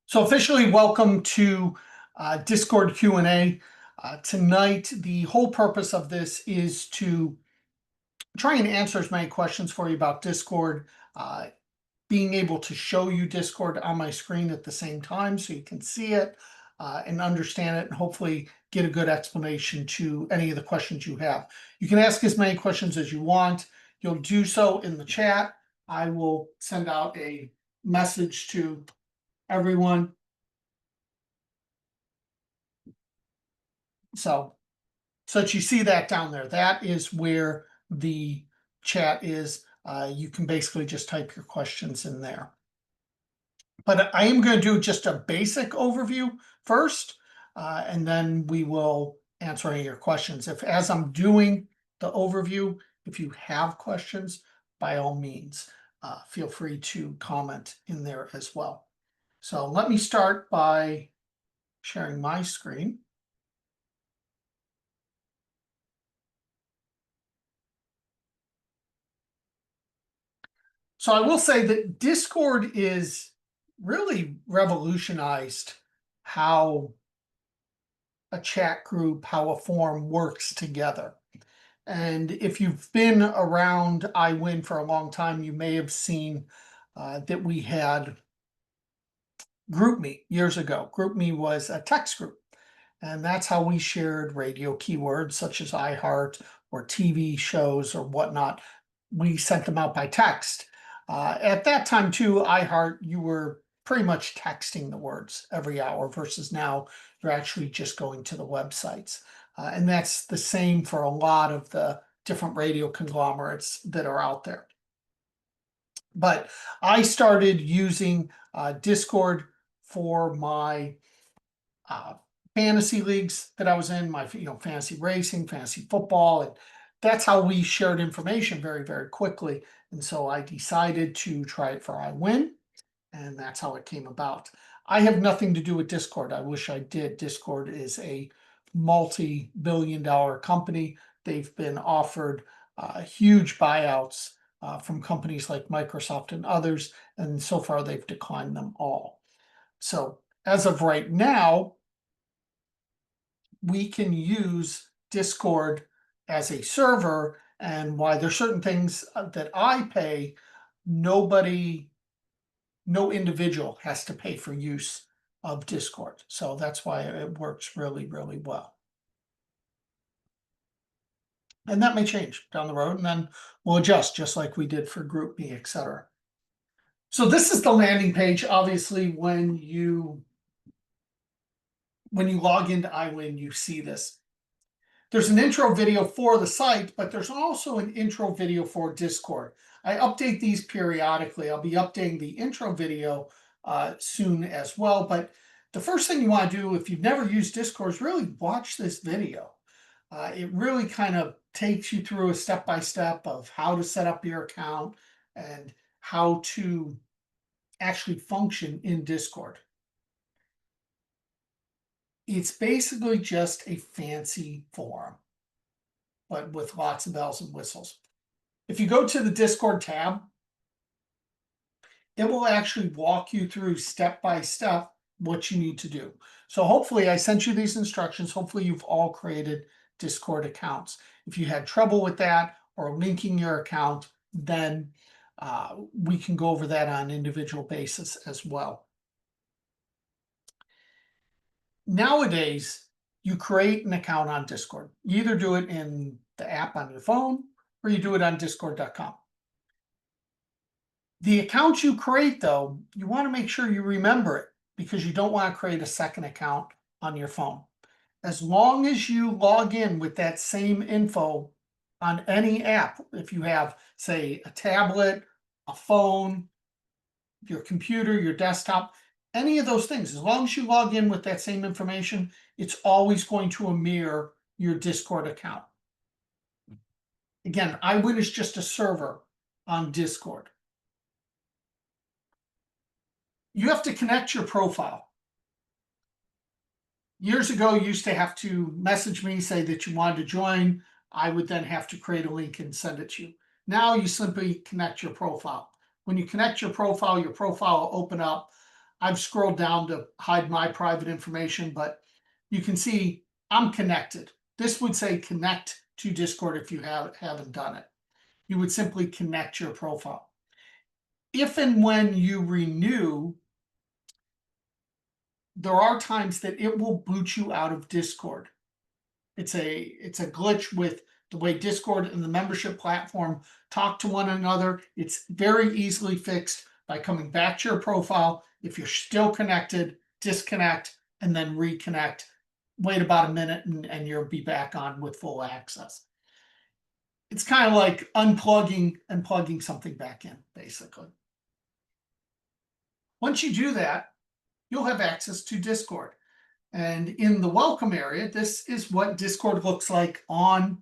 So officially welcome to Discord Q&A. Tonight, the whole purpose of this is to try and answer as many questions for you about Discord, being able to show you Discord on my screen at the same time so you can see it and understand it, and hopefully get a good explanation to any of the questions you have. You can ask as many questions as you want. You'll do so in the chat. I will send out a message to everyone. So that you see that down there, that is where the chat is. You can basically just type your questions in there. But I am going to do just a basic overview first, and then we will answer any of your questions. As I'm doing the overview, if you have questions, by all means, feel free to comment in there as well. So let me start by sharing my screen. So I will say that Discord is really revolutionized how a chat group, how a forum works together. And if you've been around iWIN for a long time, you may have seen that we had GroupMe years ago. GroupMe was a text group, and that's how we shared radio keywords such as iHeart or TV shows or whatnot. We sent them out by text. At that time too, iHeart, you were pretty much texting the words every hour versus now you're actually just going to the websites. And that's the same for a lot of the different radio conglomerates that are out there. But I started using Discord for my fantasy leagues that I was in, my fantasy racing, fantasy football, and that's how we shared information very, very quickly. And so I decided to try it for iWIN, and that's how it came about. I have nothing to do with Discord. I wish I did. Discord is a multi-billion-dollar company. They've been offered huge buyouts from companies like Microsoft and others, and so far they've declined them all. So as of right now, we can use Discord as a server, and why there's certain things that I pay, no individual has to pay for use of Discord. So that's why it works really, really well. And that may change down the road, and then we'll adjust just like we did for GroupMe, etc. So this is the landing page. Obviously, when you log into iWIN, you see this. There's an intro video for the site, but there's also an intro video for Discord. I update these periodically. I'll be updating the intro video soon as well. But the first thing you want to do if you've never used Discord is really watch this video. It really kind of takes you through a step-by-step of how to set up your account and how to actually function in Discord. It's basically just a fancy forum, but with lots of bells and whistles. If you go to the Discord tab, it will actually walk you through step by step what you need to do. So hopefully I sent you these instructions. Hopefully you've all created Discord accounts. If you had trouble with that or linking your account, then we can go over that on an individual basis as well. Nowadays, you create an account on Discord. You either do it in the app on your phone or you do it on discord.com. The account you create, though, you want to make sure you remember it because you don't want to create a second account on your phone. As long as you log in with that same info on any app, if you have, say, a tablet, a phone, your computer, your desktop, any of those things, as long as you log in with that same information, it's always going to mirror your Discord account. Again, iWIN is just a server on Discord. You have to connect your profile. Years ago, you used to have to message me, say that you wanted to join. I would then have to create a link and send it to you. Now you simply connect your profile. When you connect your profile will open up. I've scrolled down to hide my private information, but you can see I'm connected. This would say connect to Discord if you haven't done it. You would simply connect your profile. If and when you renew, there are times that it will boot you out of Discord. It's a glitch with the way Discord and the membership platform talk to one another. It's very easily fixed by coming back to your profile. If you're still connected, disconnect and then reconnect. Wait about a minute and you'll be back on with full access. It's kind of like unplugging and plugging something back in, basically. Once you do that, you'll have access to Discord. And in the welcome area, this is what Discord looks like on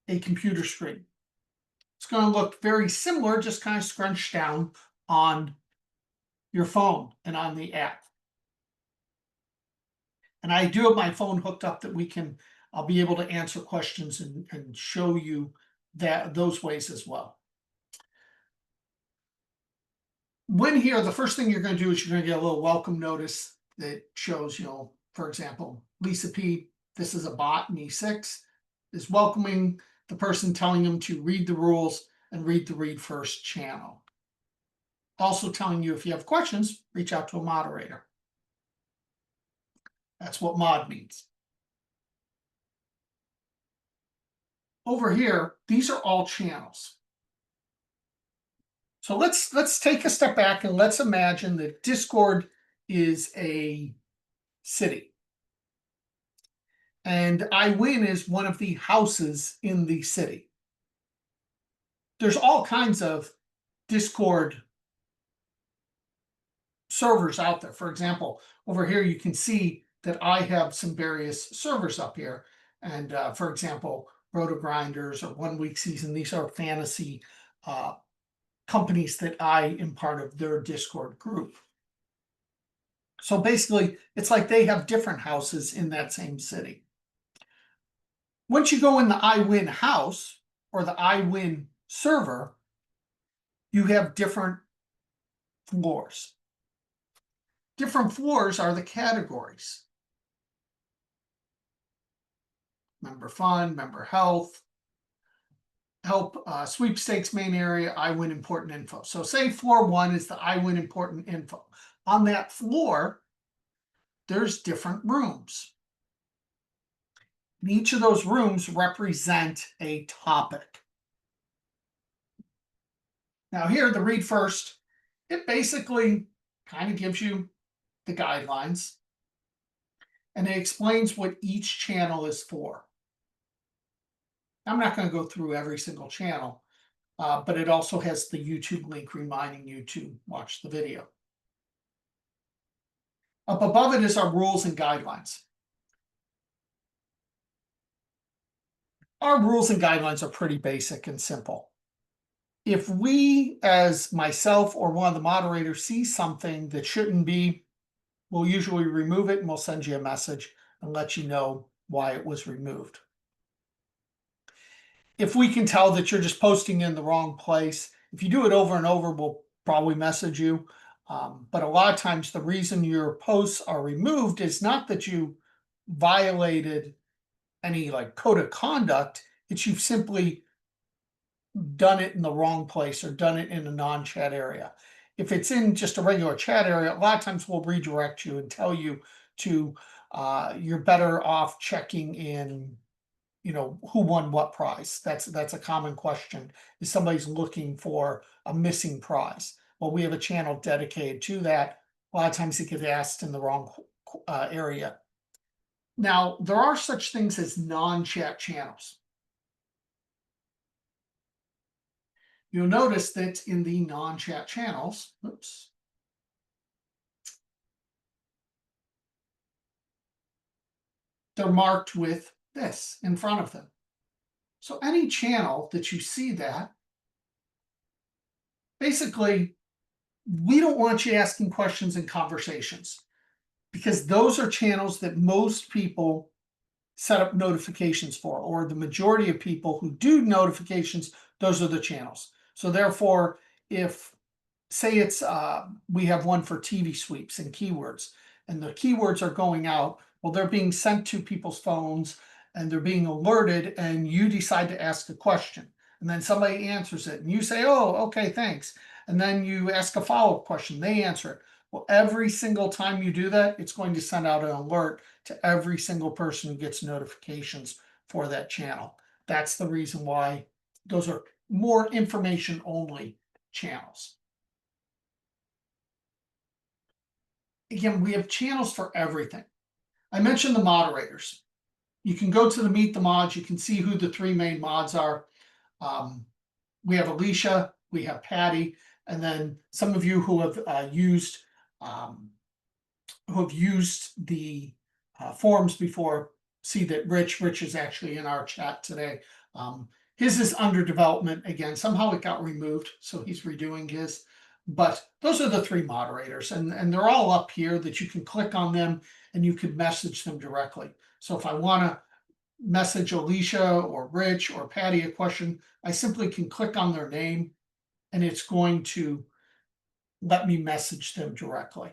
a computer screen. It's going to look very similar, just kind of scrunched down on your phone and on the app. And I do have my phone hooked up that I'll be able to answer questions and show you those ways as well. When here, the first thing you're going to do is you're going to get a little welcome notice that shows, for example, Lisa P, this is a bot in E6, is welcoming the person, telling them to read the rules and read the read first channel. Also telling you if you have questions, reach out to a moderator. That's what mod means. Over here, these are all channels. So let's take a step back and let's imagine that Discord is a city. And iWIN is one of the houses in the city. There's all kinds of Discord servers out there. For example, over here you can see that I have some various servers up here. And for example, Roto Grinders or 1 Week Season, these are fantasy companies that I am part of their Discord group. So basically, it's like they have different houses in that same city. Once you go in the iWIN house or the iWIN server, you have different floors. Different floors are the categories. Member fun, member health, help, sweepstakes main area, iWIN important info. So say floor 1 is the iWIN important info. On that floor, there's different rooms. And each of those rooms represent a topic. Now here, the read first, it basically kind of gives you the guidelines and it explains what each channel is for. I'm not going to go through every single channel, but it also has the YouTube link reminding you to watch the video. Up above it is our rules and guidelines. Our rules and guidelines are pretty basic and simple. If we, as myself or one of the moderators, see something that shouldn't be, we'll usually remove it and we'll send you a message and let you know why it was removed. If we can tell that you're just posting in the wrong place, if you do it over and over, we'll probably message you. But a lot of times the reason your posts are removed is not that you violated any code of conduct, it's you've simply done it in the wrong place or done it in a non-chat area. If it's in just a regular chat area, a lot of times we'll redirect you and tell you to, you're better off checking in, who won what prize. That's a common question, is somebody's looking for a missing prize. Well, we have a channel dedicated to that. A lot of times it gets asked in the wrong area. Now, there are such things as non-chat channels. You'll notice that in the non-chat channels, oops, they're marked with this in front of them. So any channel that you see that, basically, we don't want you asking questions in conversations because those are channels that most people set up notifications for, or the majority of people who do notifications, those are the channels. So therefore, if say it's we have one for TV sweeps and keywords, and the keywords are going out. Well, they're being sent to people's phones and they're being alerted, and you decide to ask a question, and then somebody answers it, and you say, "Oh, okay, thanks." And then you ask a follow-up question, they answer it. Well, every single time you do that, it's going to send out an alert to every single person who gets notifications for that channel. That's the reason why those are more information only channels. Again, we have channels for everything. I mentioned the moderators. You can go to the Meet the Mods. You can see who the three main mods are. Um, we have Alicia, we have Patty, and then some of you um, who have used the forums before see that Rich is actually in our chat today. His is under development again. Somehow it got removed, so he's redoing his. But those are the three moderators, and they're all up here that you can click on them and you can message them directly. So if I want to message Alicia or Rich or Patty a question, I simply can click on their name and it's going to let me message them directly.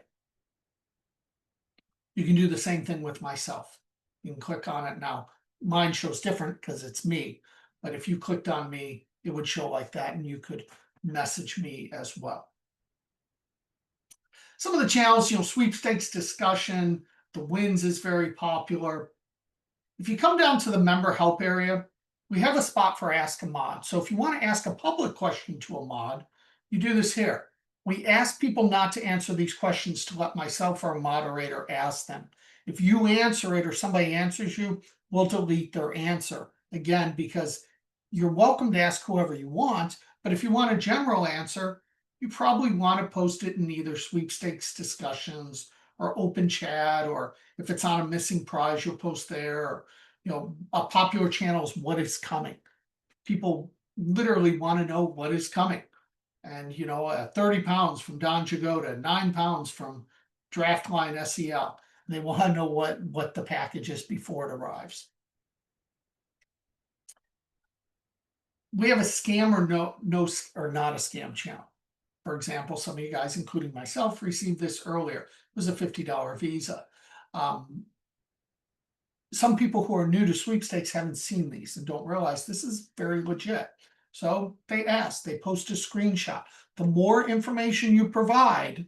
You can do the same thing with myself. You can click on it now. Mine shows different because it's me, but if you clicked on me, it would show like that and you could message me as well. Some of the channels, sweepstakes discussion, the wins is very popular. If you come down to the member help area, we have a spot for Ask a Mod. So if you want to ask a public question to a mod, you do this here. We ask people not to answer these questions to let myself or a moderator ask them. If you answer it or somebody answers you, we'll delete their answer. Again, because you're welcome to ask whoever you want, but if you want a general answer, you probably want to post it in either sweepstakes discussions or open chat, or if it's on a missing prize, you'll post there. Or, a popular channel is what is coming. People literally want to know what is coming. And 30 pounds from Don Jagoda, 9 pounds from Draftline SEL. They want to know what the package is before it arrives. We have a scam or no or not a scam channel. For example, some of you guys, including myself, received this earlier. It was a $50 Visa. Some people who are new to sweepstakes haven't seen these and don't realize this is very legit. So they ask, they post a screenshot. The more information you provide,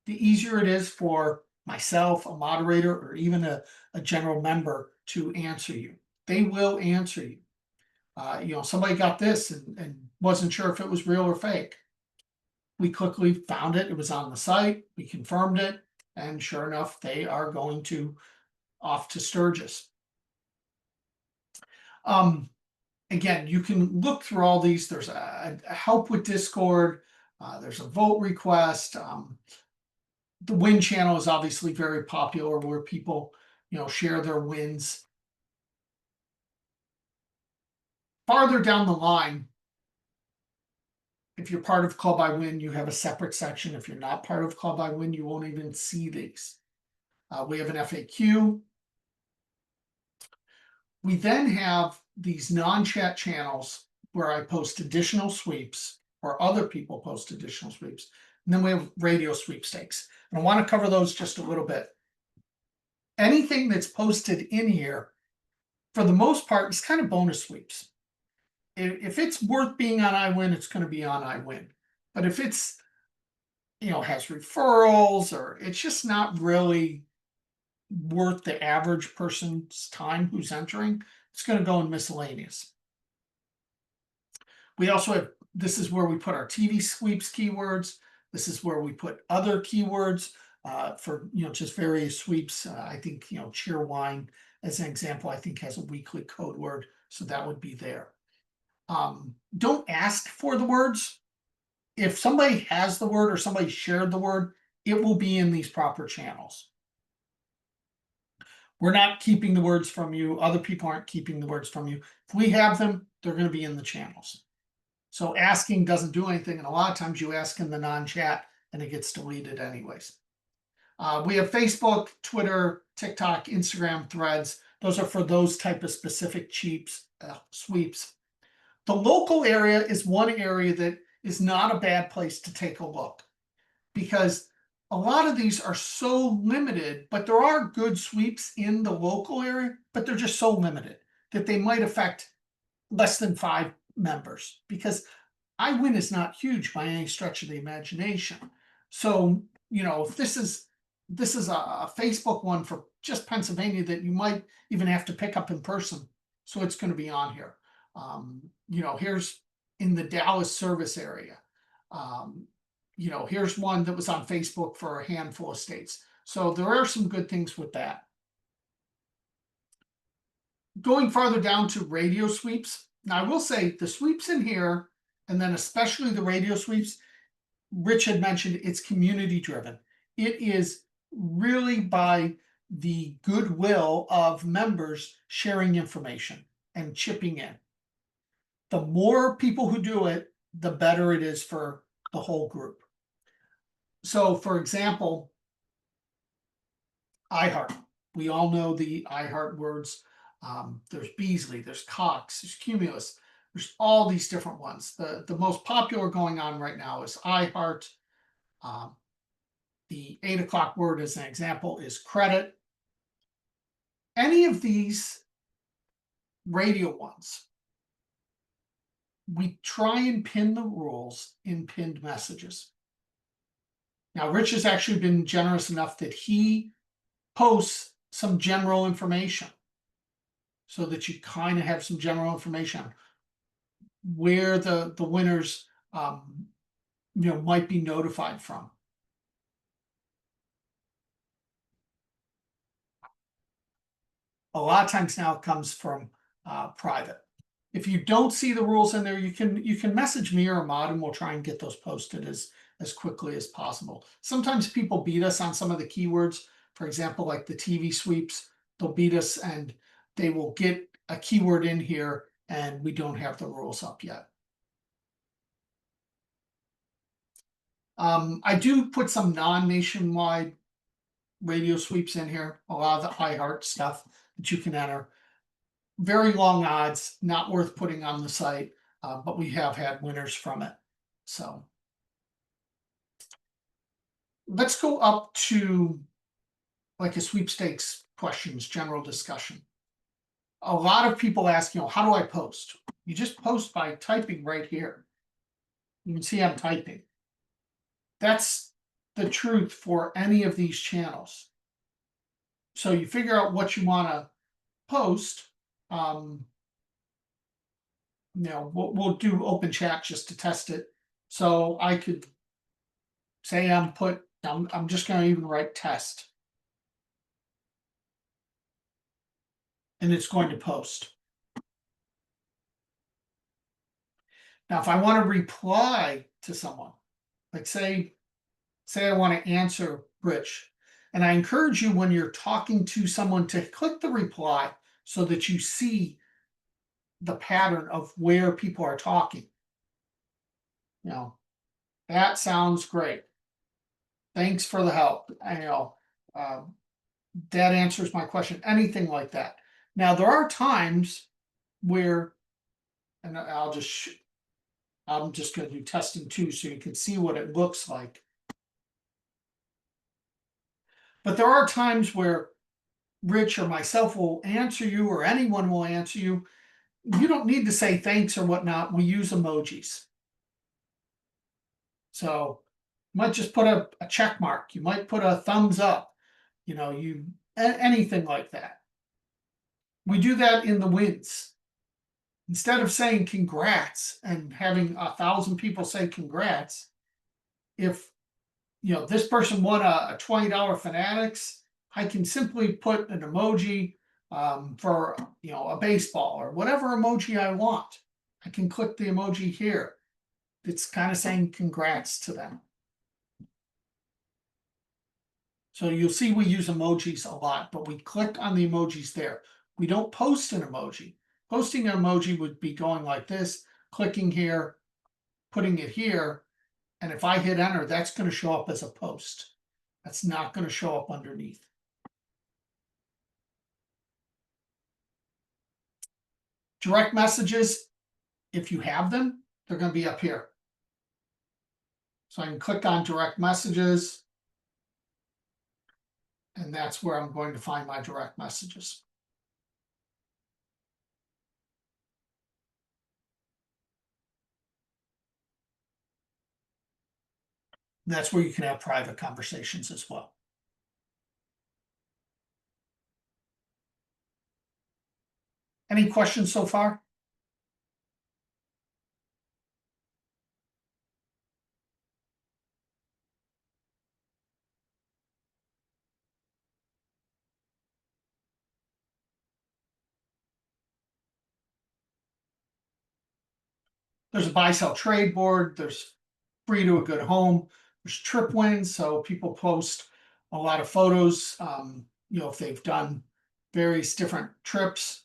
the easier it is for myself, a moderator, or even a general member to answer you. They will answer you. Somebody got this and wasn't sure if it was real or fake. We quickly found it. It was on the site. We confirmed it. And sure enough, they are going to off to Sturgis. Again, you can look through all these. There's a help with Discord. There's a vote request. The win channel is obviously very popular where people, share their wins. Farther down the line, if you're part of Club iWIN, you have a separate section. If you're not part of Club iWIN, you won't even see these. We have an FAQ. We then have these non-chat channels where I post additional sweeps or other people post additional sweeps. And then we have radio sweepstakes. And I want to cover those just a little bit. Anything that's posted in here, for the most part, is kind of bonus sweeps. If it's worth being on iWIN, it's going to be on iWIN. But if it's, has referrals or it's just not really worth the average person's time who's entering, it's going to go in miscellaneous. We also have, this is where we put our TV sweeps keywords. This is where we put other keywords for, just various sweeps. I think, Cheerwine, as an example, I think has a weekly code word. So that would be there. Don't ask for the words. If somebody has the word or somebody shared the word, it will be in these proper channels. We're not keeping the words from you. Other people aren't keeping the words from you. If we have them, they're going to be in the channels. So asking doesn't do anything. And a lot of times you ask in the non-chat and it gets deleted anyways. We have Facebook, Twitter, TikTok, Instagram, Threads. Those are for those type of specific sweeps. The local area is one area that is not a bad place to take a look, because a lot of these are so limited, but there are good sweeps in the local area, but they're just so limited that they might affect less than 5 members, because iWIN is not huge by any stretch of the imagination. So, if this is a Facebook one for just Pennsylvania that you might even have to pick up in person, so it's going to be on here. Here's in the Dallas service area. Here's one that was on Facebook for a handful of states. So there are some good things with that. Going farther down to radio sweeps. Now I will say the sweeps in here, and then especially the radio sweeps, Rich had mentioned it's community driven. It is really by the goodwill of members sharing information and chipping in. The more people who do it, the better it is for the whole group. So, for example, iHeart. We all know the iHeart words. There's Beasley, there's Cox, there's Cumulus. There's all these different ones. The most popular going on right now is iHeart. The 8 o'clock word, as an example, is credit. Any of these radio ones, we try and pin the rules in pinned messages. Now, Rich has actually been generous enough that he posts some general information so that you kind of have some general information on where the winners might be notified from. A lot of times now it comes from private. If you don't see the rules in there, you can message me or Ahmad, and we'll try and get those posted as quickly as possible. Sometimes people beat us on some of the keywords. For example, like the TV sweeps, they'll beat us and they will get a keyword in here and we don't have the rules up yet. I do put some non-nationwide radio sweeps in here, a lot of the iHeart stuff that you can enter. Very long odds, not worth putting on the site, but we have had winners from it. So let's go up to like a sweepstakes questions, general discussion. A lot of people ask, how do I post? You just post by typing right here. You can see I'm typing. That's the truth for any of these channels. So you figure out what you want to post. We'll do open chat just to test it. So I could say I'm just going to even write test. And it's going to post. Now, if I want to reply to someone, like say I want to answer Rich, and I encourage you when you're talking to someone to click the reply so that you see the pattern of where people are talking. That sounds great. Thanks for the help. That answers my question. Anything like that. Now, there are times where, and I'm just going to do testing 2 so you can see what it looks like. But there are times where Rich or myself will answer you, or anyone will answer you. You don't need to say thanks or whatnot. We use emojis. So you might just put a check mark. You might put a thumbs up. Anything like that. We do that in the wins. Instead of saying congrats and having 1,000 people say congrats, if this person won a $20 Fanatics, I can simply put an emoji for a baseball or whatever emoji I want. I can click the emoji here. It's kind of saying congrats to them. So you'll see we use emojis a lot, but we click on the emojis there. We don't post an emoji. Posting an emoji would be going like this, clicking here, putting it here, and if I hit enter, that's going to show up as a post. That's not going to show up underneath. Direct messages, if you have them, they're going to be up here. So I can click on direct messages, and that's where I'm going to find my direct messages. And that's where you can have private conversations as well. Any questions so far? There's a buy sell trade board. There's free to a good home. There's trip wins, so people post a lot of photos. If they've done various different trips,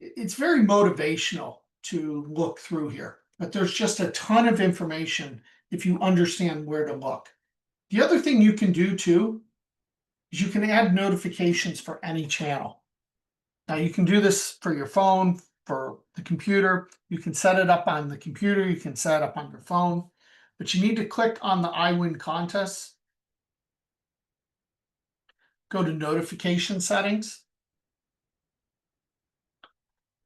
it's very motivational to look through here. But there's just a ton of information if you understand where to look. The other thing you can do too is you can add notifications for any channel. Now you can do this for your phone, for the computer. You can set it up on the computer, you can set it up on your phone, but you need to click on the iWIN contests, go to notification settings.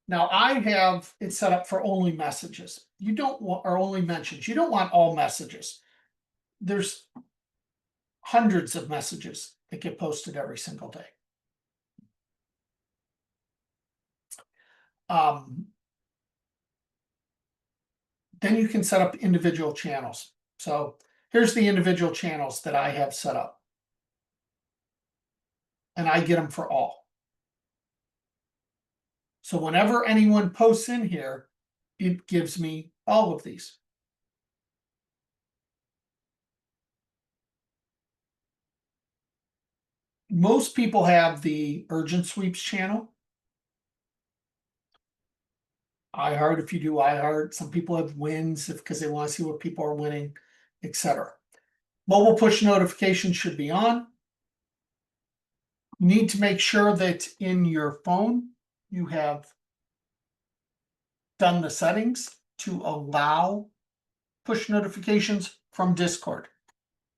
Now I have it set up for only messages. You don't want, or only mentions. You don't want all messages. There's hundreds of messages that get posted every single day. Then you can set up individual channels. So here's the individual channels that I have set up. And I get them for all. So whenever anyone posts in here, it gives me all of these. Most people have the urgent sweeps channel. iHeart, if you do iHeart, some people have wins because they want to see what people are winning, etc. Mobile push notifications should be on. You need to make sure that in your phone you have done the settings to allow push notifications from Discord.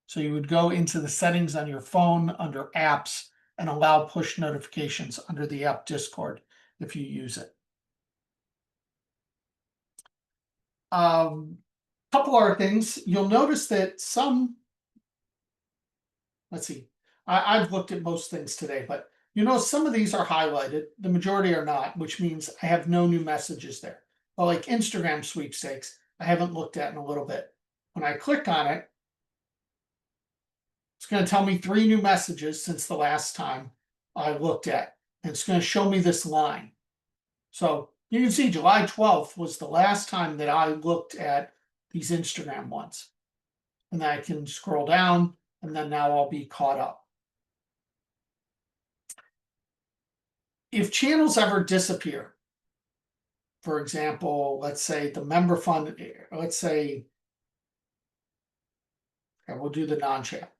So you would go into the settings on your phone under apps and allow push notifications under the app Discord if you use it. Couple other things. You'll notice that let's see, I've looked at most things today, but some of these are highlighted. The majority are not, which means I have no new messages there. But like Instagram sweepstakes, I haven't looked at in a little bit. When I click on it, it's going to tell me 3 new messages since the last time I looked at. And it's going to show me this line. So you can see July 12th was the last time that I looked at these Instagram ones. And then I can scroll down, and then now I'll be caught up. If channels ever disappear, for example, let's say the member fund, let's say, and we'll do the non-chat.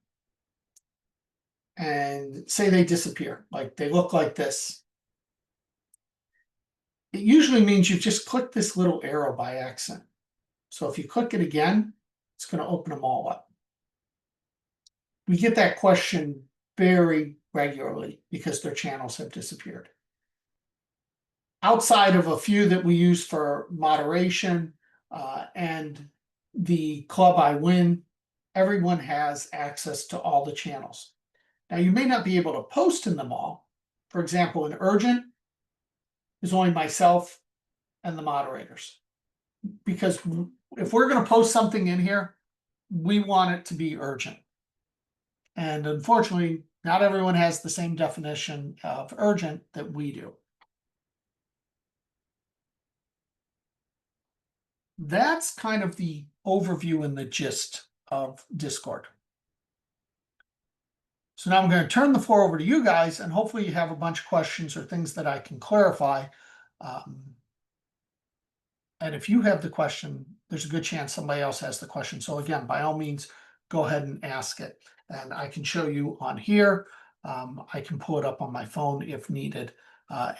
And say they disappear, like they look like this. It usually means you just click this little arrow by accident. So if you click it again, it's going to open them all up. We get that question very regularly because their channels have disappeared. Outside of a few that we use for moderation and the club iWIN, everyone has access to all the channels. Now you may not be able to post in them all. For example, in urgent, is only myself and the moderators. Because if we're going to post something in here, we want it to be urgent. And unfortunately, not everyone has the same definition of urgent that we do. That's kind of the overview and the gist of Discord. So now I'm going to turn the floor over to you guys, and hopefully you have a bunch of questions or things that I can clarify. And if you have the question, there's a good chance somebody else has the question. So again, by all means, go ahead and ask it. And I can show you on here. I can pull it up on my phone if needed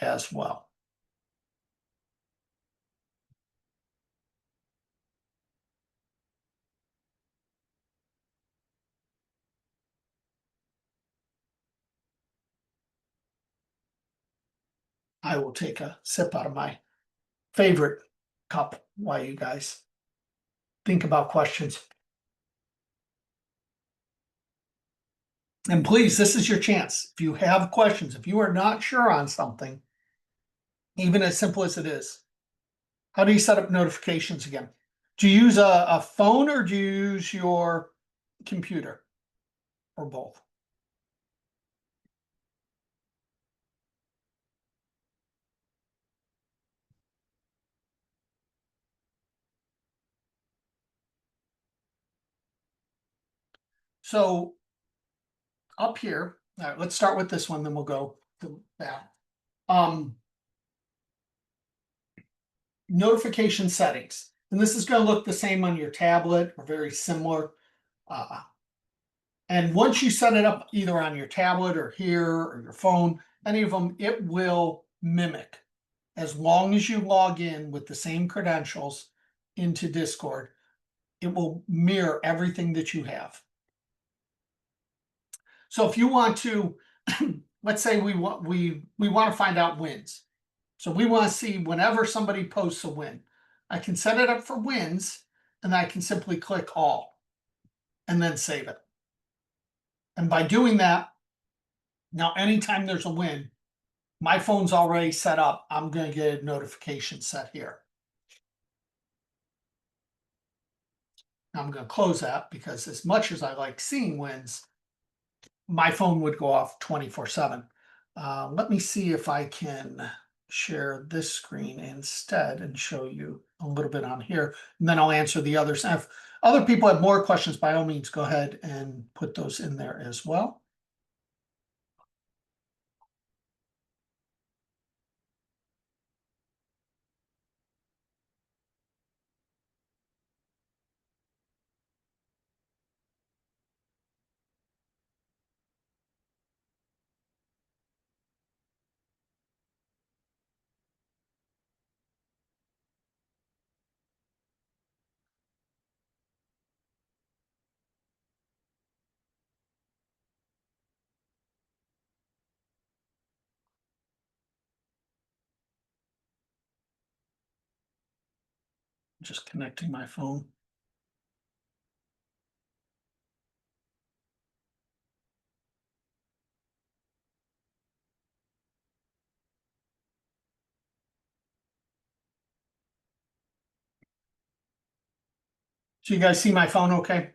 as well. I will take a sip out of my favorite cup while you guys think about questions. And please, this is your chance. If you have questions, if you are not sure on something, even as simple as it is, how do you set up notifications again? Do you use a phone or do you use your computer or both? So up here, all right, let's start with this one, then we'll go to that. Notification settings. And this is going to look the same on your tablet or very similar. And once you set it up either on your tablet or here or your phone, any of them, it will mimic. As long as you log in with the same credentials into Discord, it will mirror everything that you have. So if you want to, let's say we want to find out wins. So we want to see whenever somebody posts a win. I can set it up for wins, and I can simply click all and then save it. And by doing that, now anytime there's a win, my phone's already set up. I'm going to get a notification set here. Now I'm going to close that because as much as I like seeing wins, my phone would go off 24/7. Let me see if I can share this screen instead and show you a little bit on here, and then I'll answer the others. And if other people have more questions, by all means, go ahead and put those in there as well. Just connecting my phone. So you guys see my phone okay?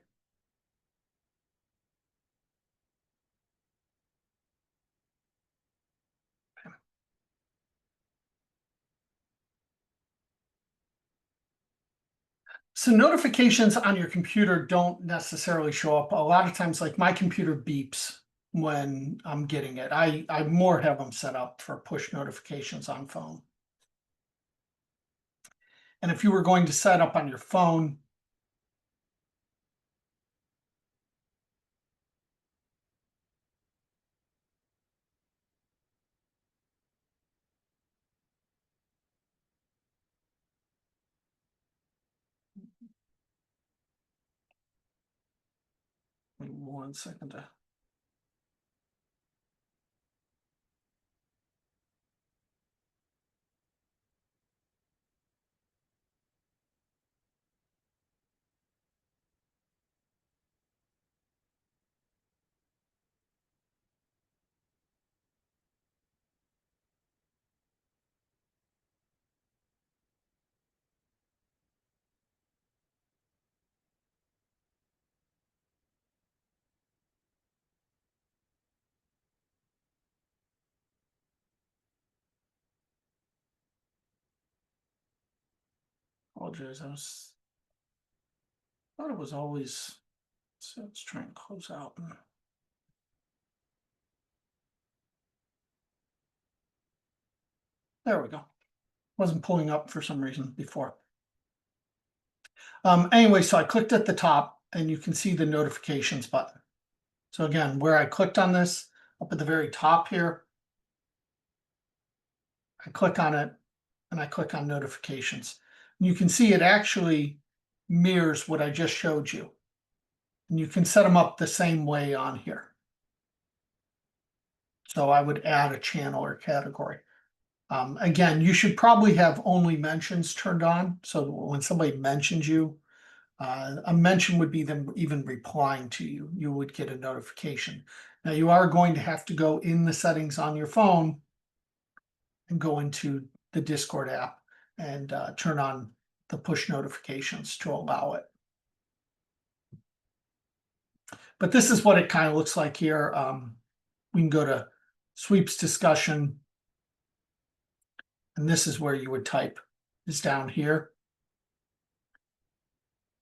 So notifications on your computer don't necessarily show up. A lot of times, like my computer beeps when I'm getting it. I more have them set up for push notifications on phone. And if you were going to set up on your phone, wait 1 second to. Apologize. Thought it was always. So let's try and close out. There we go. Wasn't pulling up for some reason before. Anyway, so I clicked at the top and you can see the notifications button. So again, where I clicked on this up at the very top here, I click on it and I click on notifications. And you can see it actually mirrors what I just showed you. And you can set them up the same way on here. So I would add a channel or category. Again, you should probably have only mentions turned on, so when somebody mentions you, a mention would be them even replying to you. You would get a notification. Now, you are going to have to go in the settings on your phone and go into the Discord app and turn on the push notifications to allow it. But this is what it kind of looks like here. We can go to sweeps discussion. And this is where you would type, is down here.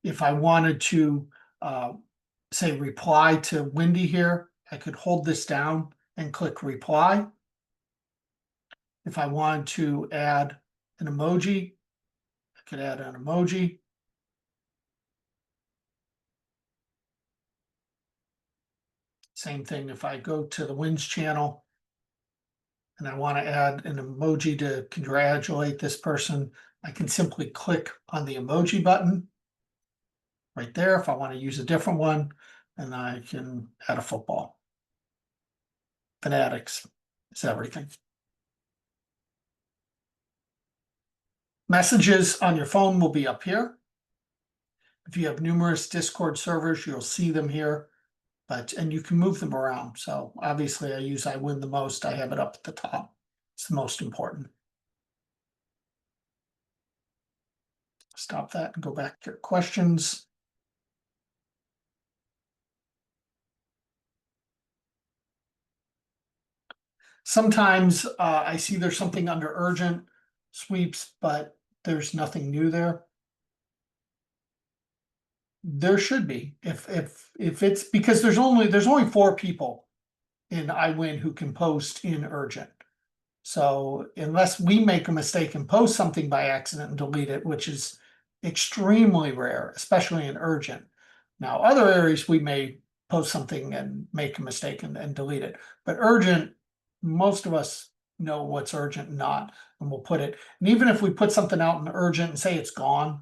If I wanted to say reply to Wendy here, I could hold this down and click reply. If I wanted to add an emoji, I could add an emoji. Same thing if I go to the WINS channel and I want to add an emoji to congratulate this person, I can simply click on the emoji button right there. If I want to use a different one, and I can add a football. Fanatics is everything. Messages on your phone will be up here. If you have numerous Discord servers, you'll see them here, and you can move them around. So obviously I use iWIN the most. I have it up at the top. It's the most important. Stop that and go back to your questions. Sometimes I see there's something under urgent sweeps, but there's nothing new there. There should be, if it's because there's only 4 people in iWIN who can post in urgent. So unless we make a mistake and post something by accident and delete it, which is extremely rare, especially in urgent. Now, other areas we may post something and make a mistake and delete it, but urgent, most of us know what's urgent and not, and we'll put it. And even if we put something out in urgent and say it's gone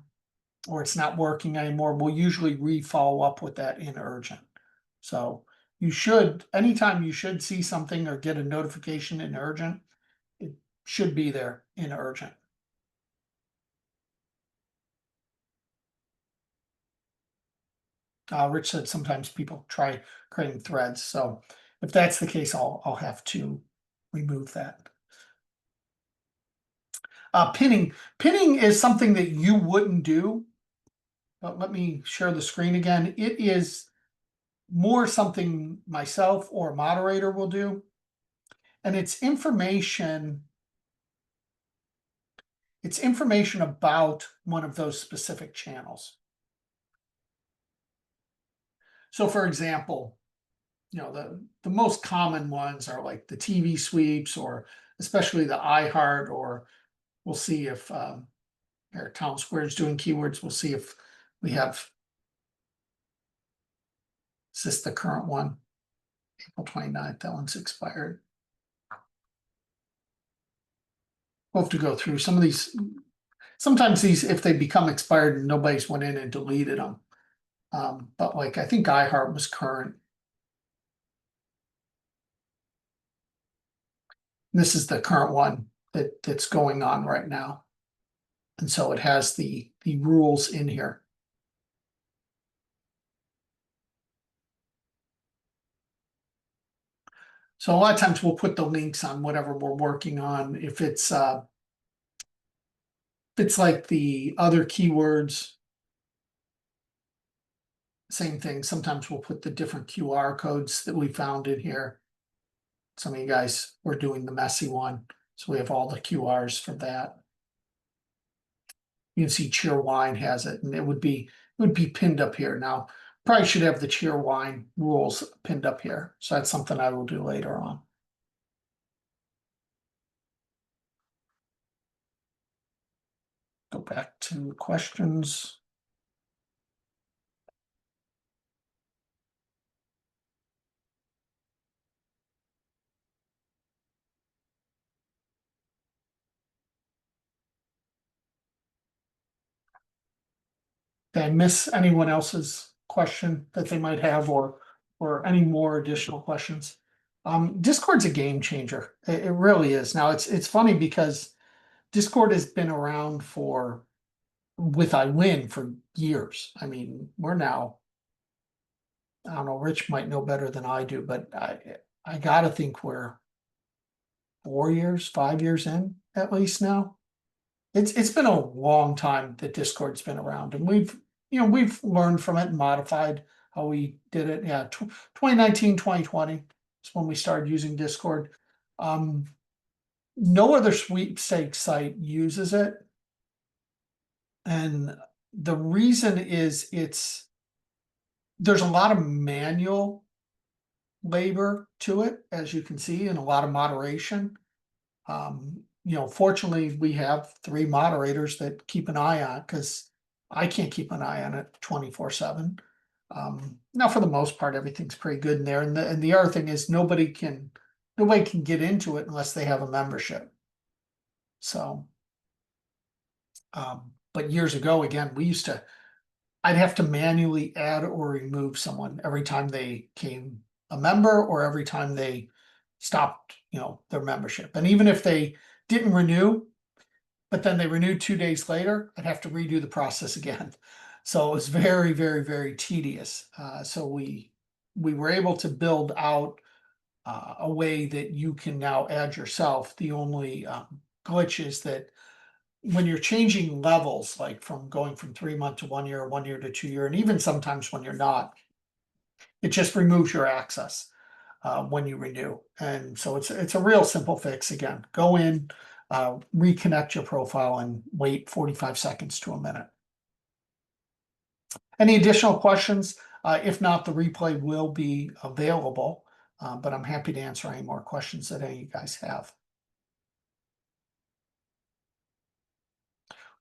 or it's not working anymore, we'll usually re-follow up with that in urgent. So you should, anytime you should see something or get a notification in urgent, it should be there in urgent. Rich said sometimes people try creating threads. So if that's the case, I'll have to remove that. Pinning is something that you wouldn't do. But let me share the screen again. It is more something myself or a moderator will do. And it's information about one of those specific channels. So for example, the most common ones are like the TV sweeps, or especially the iHeart, or we'll see if our Town Square is doing keywords. We'll see if we have, is this the current one? April 29th, that one's expired. We'll have to go through some of these. Sometimes these, if they become expired and nobody's went in and deleted them. But like, I think iHeart was current. This is the current one that's going on right now. And so it has the rules in here. So a lot of times we'll put the links on whatever we're working on. If it's like the other keywords, same thing. Sometimes we'll put the different QR codes that we found in here. Some of you guys were doing the messy one, so we have all the QRs for that. You can see Cheerwine has it, and it would be pinned up here. Now, probably should have the Cheerwine rules pinned up here. So that's something I will do later on. Go back to questions. Did I miss anyone else's question that they might have, or any more additional questions? Discord's a game changer. It really is. Now it's funny because Discord has been around for with iWIN for years. I mean, we're now, I don't know, Rich might know better than I do, but I gotta think we're 4 years, 5 years in at least now. It's been a long time that Discord's been around, and we've learned from it and modified how we did it. Yeah, 2019, 2020 is when we started using Discord. Um, no other sweepstakes site uses it. And the reason is there's a lot of manual labor to it, as you can see, and a lot of moderation. Fortunately, we have three moderators that keep an eye on because I can't keep an eye on it 24/7. Now, for the most part, everything's pretty good in there. And the other thing is nobody can get into it unless they have a membership. So, but years ago, again, I'd have to manually add or remove someone every time they came a member or every time they stopped, their membership. And even if they didn't renew, but then they renewed 2 days later, I'd have to redo the process again. So it was very, very, very tedious. So we were able to build out a way that you can now add yourself. The only glitch is that when you're changing levels, like from going from 3 month to 1 year, 1 year to 2 year, and even sometimes when you're not, it just removes your access when you renew. And so it's a real simple fix. Again, go in, reconnect your profile, and wait 45 seconds to a minute. Any additional questions? If not, the replay will be available, but I'm happy to answer any more questions that any of you guys have.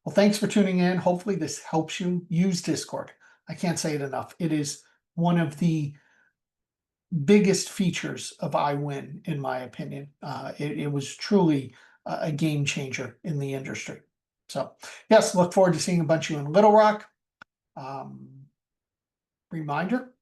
Well, thanks for tuning in. Hopefully this helps you use Discord. I can't say it enough. It is one of the biggest features of iWIN, in my opinion. It was truly a game changer in the industry. So yes, look forward to seeing a bunch of you in Little Rock. Reminder,